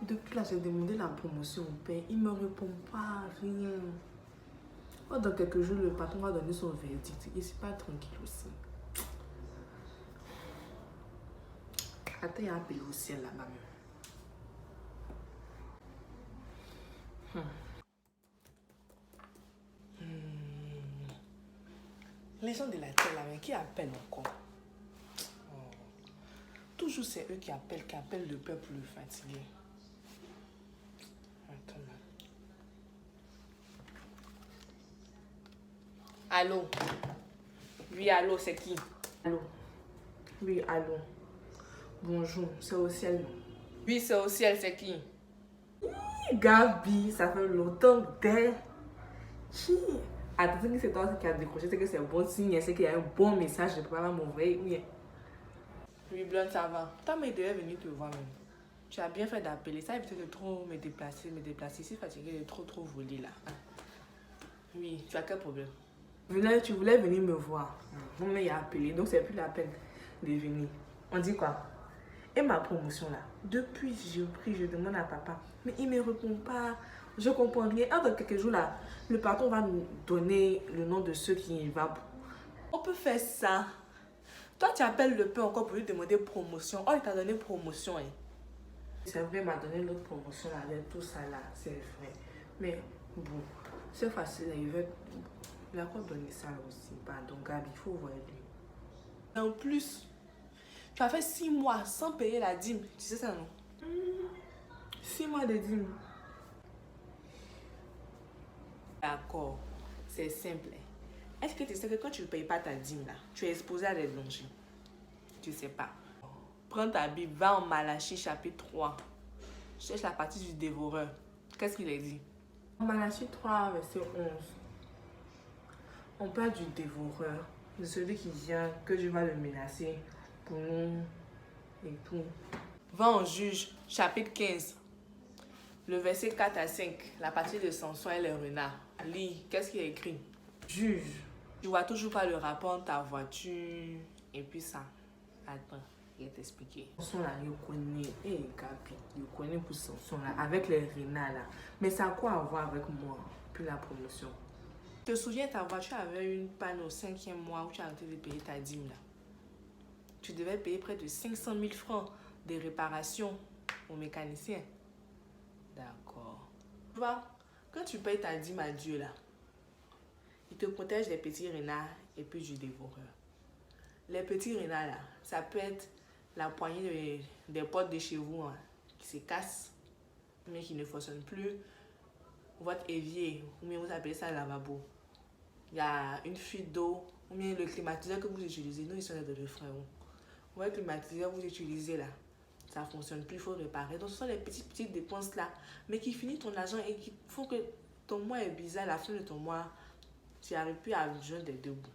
Depuis là, j'ai demandé la promotion au père. Il ne me répond pas, rien. Oh, dans quelques jours, le patron va donner son verdict. Il ne suis pas tranquille aussi. Attends, il y a un appel au ciel là-bas. Les gens de la terre là, mais qui appellent encore? Oh. Toujours c'est eux qui appellent le peuple le fatigué. Attends là. Allô? Oui, allô, c'est qui? Allô? Oui, allô. Bonjour, c'est au ciel, non? Oui, c'est au ciel, c'est qui? Gabi, ça fait longtemps que attends, c'est toi qui as décroché, c'est que c'est un bon signe, c'est qu'il y a un bon message, je peux pas m'envoyer. Oui. Oui, Blonde, ça va. Toi, mais devais venir te voir même. Tu as bien fait d'appeler, ça évite de trop me déplacer. Ici, fatigué de trop voler là. Oui, tu as quel problème? Tu voulais venir me voir. Mon mec a appelé, donc c'est plus la peine de venir. On dit quoi? Et ma promotion là, depuis je prie, je demande à papa, mais il ne me répond pas. Je comprends rien. Dans quelques jours là, le patron va nous donner le nom de ceux qui y vont. On peut faire ça. Toi, tu appelles le père encore pour lui demander promotion. Oh, il t'a donné promotion. Hein. C'est vrai, il m'a donné l'autre promotion là, avec tout ça là, c'est vrai. Mais bon, c'est facile, il a encore donné ça aussi. Pardon, Gabi, il faut voir lui. En plus, tu as fait 6 mois sans payer la dîme. Tu sais ça, non? 6 mois de dîme. D'accord, c'est simple. Est-ce que tu sais que quand tu ne payes pas ta dîme, là, tu es exposé à des dangers? Tu ne sais pas. Prends ta Bible, va en Malachie chapitre 3. Cherche la partie du dévoreur. Qu'est-ce qu'il a dit? En Malachie 3, verset 11. On parle du dévoreur, de celui qui vient, que Dieu va le menacer pour nous et tout. Va en Juge, chapitre 15, le verset 4 à 5, la partie de Samson et les renards. Lis, qu'est-ce qu'il y a écrit? Juge. Tu vois toujours pas le rapport entre ta voiture et puis ça. Attends, je vais t'expliquer. Samson là, je connais, Gabi, je connais pour Samson là, avec les renards là. Mais ça a quoi à voir avec moi, puis la promotion? Tu te souviens, ta voiture avait une panne au 5e mois où tu as arrêté de payer ta dîme là. Tu devais payer près de 500 000 francs de réparation au mécanicien. D'accord. Tu vois, quand tu payes ta dîme à Dieu là, il te protège des petits renards et puis du dévoreur. Les petits renards là, ça peut être la poignée des portes de chez vous hein, qui se cassent, mais qui ne fonctionnent plus. Votre évier, ou bien vous appelez ça lavabo. Il y a une fuite d'eau, ou bien le climatiseur que vous utilisez, nous ils sont de frères. Le climatiseur que vous utilisez là, ça ne fonctionne plus, il faut réparer. Donc ce sont les petites dépenses là, mais qui finissent ton argent et qui font que ton mois est bizarre, à la fin de ton mois, tu n'arrives plus à joindre des deux bouts.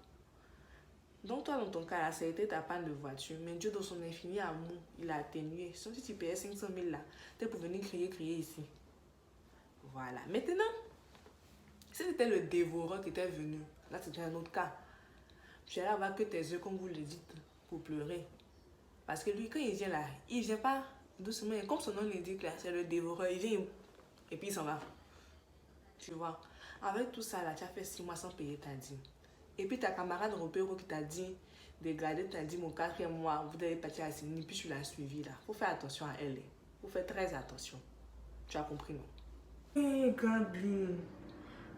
Donc toi dans ton cas là, ça a été ta panne de voiture, mais Dieu dans son infini amour, il a atténué. Sauf si tu payais 500 000 là, tu es pour venir crier ici. Voilà. Maintenant, si c'était le dévoreur qui était venu, là c'était un autre cas. Tu allais avoir que tes yeux, comme vous le dites, pour pleurer. Parce que lui, quand il vient là, il ne vient pas doucement. Comme son nom l'indique là, c'est le dévoreur. Il vient et puis il s'en va. Tu vois. Avec tout ça là, tu as fait 6 mois sans payer ta dîme. Et puis ta camarade Robert qui t'a dit de garder ta dîme au 4e mois, vous devez partir à Sydney, puis tu l'as suivi là. Il faut faire attention à elle. Il faut faire très attention. Tu as compris, non? Hé, Gabi.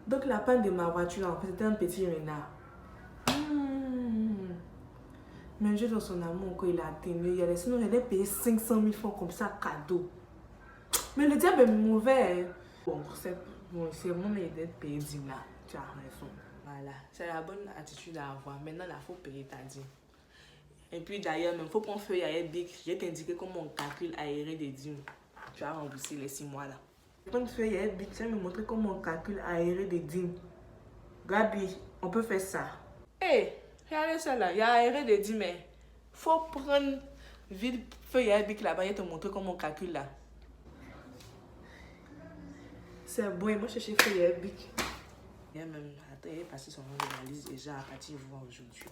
Donc la panne de ma voiture, en fait, c'était un petit renard. Mais Dieu dans son amour, quand il a atténué, sinon il allait payer 500 000 francs comme ça, cadeau. Mais le diable est mauvais. Bon, c'est mon aide d'être payé 10 là. Tu as raison. Voilà, c'est la bonne attitude à avoir. Maintenant, il faut payer ta dîme. Et puis d'ailleurs, il faut prendre feuille à bic. Je vais t'indiquer comment on calcule aéré des dîmes. Tu vas rembourser les 6 mois là. Prendre feuille à bic, tu vas me montrer comment on calcule aéré des dîmes. Gabi, on peut faire ça. Hé, regardez ça là, il y a aéré des dîmes, mais faut prendre vite feuille à bic là-bas et te montrer comment on calcule là. C'est bon, moi je cherche feuille à bic. Il y a même, attends, il est passé son nom de valise déjà à partir de voir aujourd'hui.